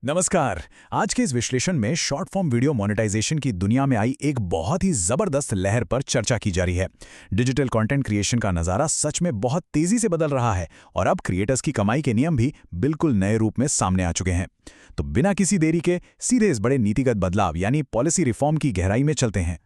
नमस्कार। आज के इस विश्लेषण में शॉर्ट फॉर्म वीडियो मोनेटाइजेशन की दुनिया में आई एक बहुत ही जबरदस्त लहर पर चर्चा की जा रही है। डिजिटल कंटेंट क्रिएशन का नज़ारा सच में बहुत तेजी से बदल रहा है और अब क्रिएटर्स की कमाई के नियम भी बिल्कुल नए रूप में सामने आ चुके हैं। तो बिना किसी देरी के सीधे इस बड़े नीतिगत बदलाव यानी पॉलिसी रिफॉर्म की गहराई में चलते हैं।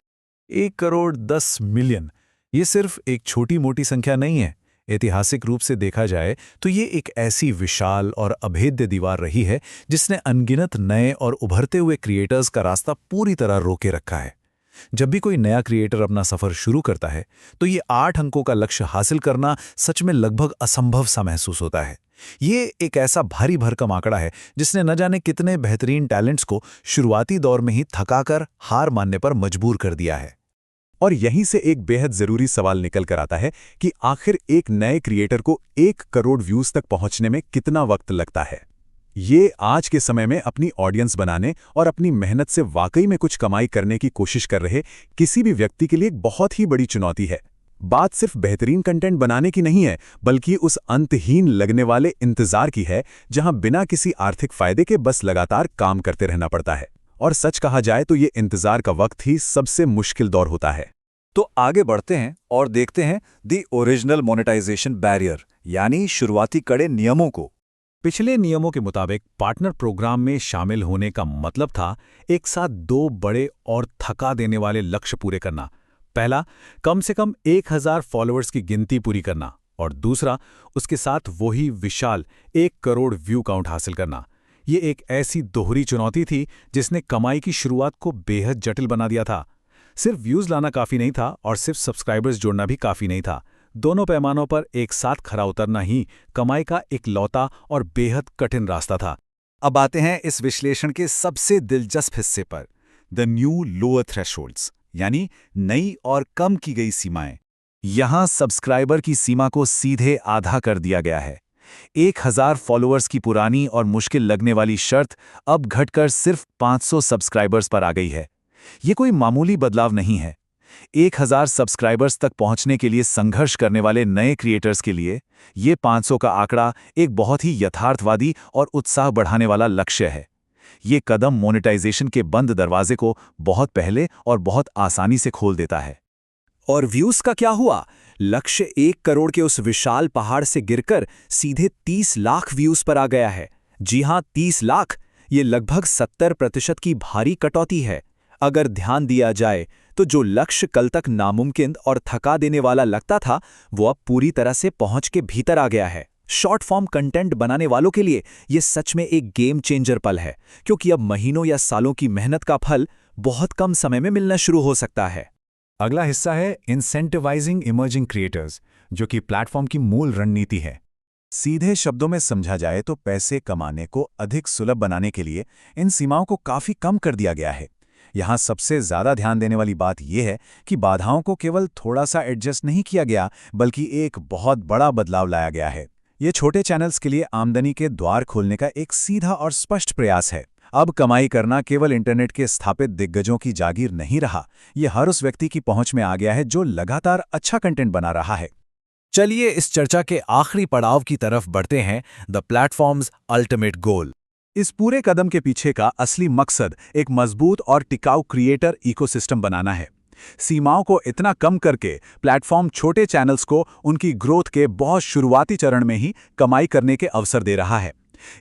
1 करोड़ 10 मिलियन ये सिर्फ एक छोटी मोटी संख्या नहीं है। ऐतिहासिक रूप से देखा जाए तो ये एक ऐसी विशाल और अभेद्य दीवार रही है जिसने अनगिनत नए और उभरते हुए क्रिएटर्स का रास्ता पूरी तरह रोके रखा है। जब भी कोई नया क्रिएटर अपना सफर शुरू करता है तो ये 8 अंकों का लक्ष्य हासिल करना सच में लगभग असंभव सा महसूस होता है। ये एक ऐसा भारी भरकम आंकड़ा है जिसने न जाने कितने बेहतरीन टैलेंट्स को शुरुआती दौर में ही थकाकर हार मानने पर मजबूर कर दिया है। और यहीं से एक बेहद जरूरी सवाल निकल कर आता है कि आखिर एक नए क्रिएटर को 1 करोड़ व्यूज तक पहुंचने में कितना वक्त लगता है। ये आज के समय में अपनी ऑडियंस बनाने और अपनी मेहनत से वाकई में कुछ कमाई करने की कोशिश कर रहे किसी भी व्यक्ति के लिए एक बहुत ही बड़ी चुनौती है। बात सिर्फ बेहतरीन कंटेंट बनाने की नहीं है, बल्कि उस अंतहीन लगने वाले इंतजार की है जहां बिना किसी आर्थिक फायदे के बस लगातार काम करते रहना पड़ता है। और सच कहा जाए तो ये इंतजार का वक्त ही सबसे मुश्किल दौर होता है। तो आगे बढ़ते हैं और देखते हैं दी ओरिजिनल मोनेटाइजेशन बैरियर यानी शुरुआती कड़े नियमों को। पिछले नियमों के मुताबिक पार्टनर प्रोग्राम में शामिल होने का मतलब था एक साथ 2 बड़े और थका देने वाले लक्ष्य पूरे करना। पहला, कम से कम 1000 फॉलोअर्स की गिनती पूरी करना और दूसरा, उसके साथ वही विशाल 1 करोड़ व्यू काउंट हासिल करना। ये एक ऐसी दोहरी चुनौती थी जिसने कमाई की शुरुआत को बेहद जटिल बना दिया था। सिर्फ व्यूज लाना काफी नहीं था और सिर्फ सब्सक्राइबर्स जोड़ना भी काफी नहीं था। दोनों पैमानों पर एक साथ खरा उतरना ही कमाई का इकलौता और बेहद कठिन रास्ता था। अब आते हैं इस विश्लेषण के सबसे दिलचस्प हिस्से पर, द न्यू लोअर थ्रेशोल्ड्स यानी नई और कम की गई सीमाएं। यहां सब्सक्राइबर की सीमा को सीधे आधा कर दिया गया है। 1000 फॉलोअर्स की पुरानी और मुश्किल लगने वाली शर्त अब घटकर सिर्फ 500 सब्सक्राइबर्स पर आ गई है। ये कोई मामूली बदलाव नहीं है। 1000 सब्सक्राइबर्स तक पहुंचने के लिए संघर्ष करने वाले नए क्रिएटर्स के लिए ये 500 का आंकड़ा एक बहुत ही यथार्थवादी और उत्साह बढ़ाने वाला लक्ष्य है। ये कदम मोनेटाइजेशन के बंद दरवाजे को बहुत पहले और बहुत आसानी से खोल देता है। और व्यूज का क्या हुआ? लक्ष्य 1 करोड़ के उस विशाल पहाड़ से गिरकर सीधे 30 लाख व्यूज पर आ गया है। जी हां, 30 लाख। ये लगभग 70% की भारी कटौती है। अगर ध्यान दिया जाए तो जो लक्ष्य कल तक नामुमकिन और थका देने वाला लगता था, वो अब पूरी तरह से पहुंच के भीतर आ गया है। शॉर्ट फॉर्म कंटेंट बनाने वालों के लिए ये सच में एक गेम चेंजर पल है, क्योंकि अब महीनों या सालों की मेहनत का फल बहुत कम समय में मिलना शुरू हो सकता है। अगला हिस्सा है इंसेंटिवाइजिंग इमर्जिंग क्रिएटर्स, जो कि प्लेटफॉर्म की मूल रणनीति है। सीधे शब्दों में समझा जाए तो पैसे कमाने को अधिक सुलभ बनाने के लिए इन सीमाओं को काफी कम कर दिया गया है। यहाँ सबसे ज्यादा ध्यान देने वाली बात यह है कि बाधाओं को केवल थोड़ा सा एडजस्ट नहीं किया गया, बल्कि एक बहुत बड़ा बदलाव लाया गया है। ये छोटे चैनल्स के लिए आमदनी के द्वार खोलने का एक सीधा और स्पष्ट प्रयास है। अब कमाई करना केवल इंटरनेट के स्थापित दिग्गजों की जागीर नहीं रहा, ये हर उस व्यक्ति की पहुंच में आ गया है जो लगातार अच्छा कंटेंट बना रहा है। चलिए इस चर्चा के आखिरी पड़ाव की तरफ बढ़ते हैं, द प्लेटफॉर्म्स अल्टीमेट गोल। इस पूरे कदम के पीछे का असली मकसद एक मजबूत और टिकाऊ क्रिएटर इकोसिस्टम बनाना है। सीमाओं को इतना कम करके प्लेटफॉर्म छोटे चैनल्स को उनकी ग्रोथ के बहुत शुरुआती चरण में ही कमाई करने के अवसर दे रहा है।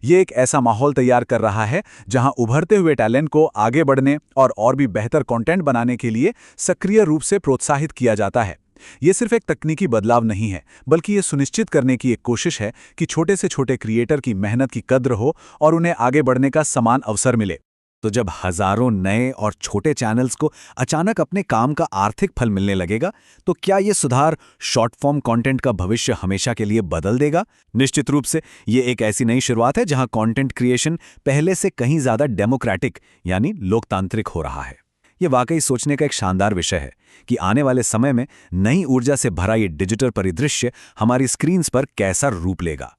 ये एक ऐसा माहौल तैयार कर रहा है जहां उभरते हुए टैलेंट को आगे बढ़ने और भी बेहतर कंटेंट बनाने के लिए सक्रिय रूप से प्रोत्साहित किया जाता है। ये सिर्फ एक तकनीकी बदलाव नहीं है, बल्कि ये सुनिश्चित करने की एक कोशिश है कि छोटे से छोटे क्रिएटर की मेहनत की कद्र हो और उन्हें आगे बढ़ने का समान अवसर मिले। तो जब हजारों नए और छोटे चैनल्स को अचानक अपने काम का आर्थिक फल मिलने लगेगा, तो क्या ये सुधार शॉर्ट फॉर्म कंटेंट का भविष्य हमेशा के लिए बदल देगा? निश्चित रूप से ये एक ऐसी नई शुरुआत है जहां कंटेंट क्रिएशन पहले से कहीं ज्यादा डेमोक्रेटिक यानी लोकतांत्रिक हो रहा है। ये वाकई सोचने का एक शानदार विषय है कि आने वाले समय में नई ऊर्जा से भरा ये डिजिटल परिदृश्य हमारी स्क्रीन्स पर कैसा रूप लेगा।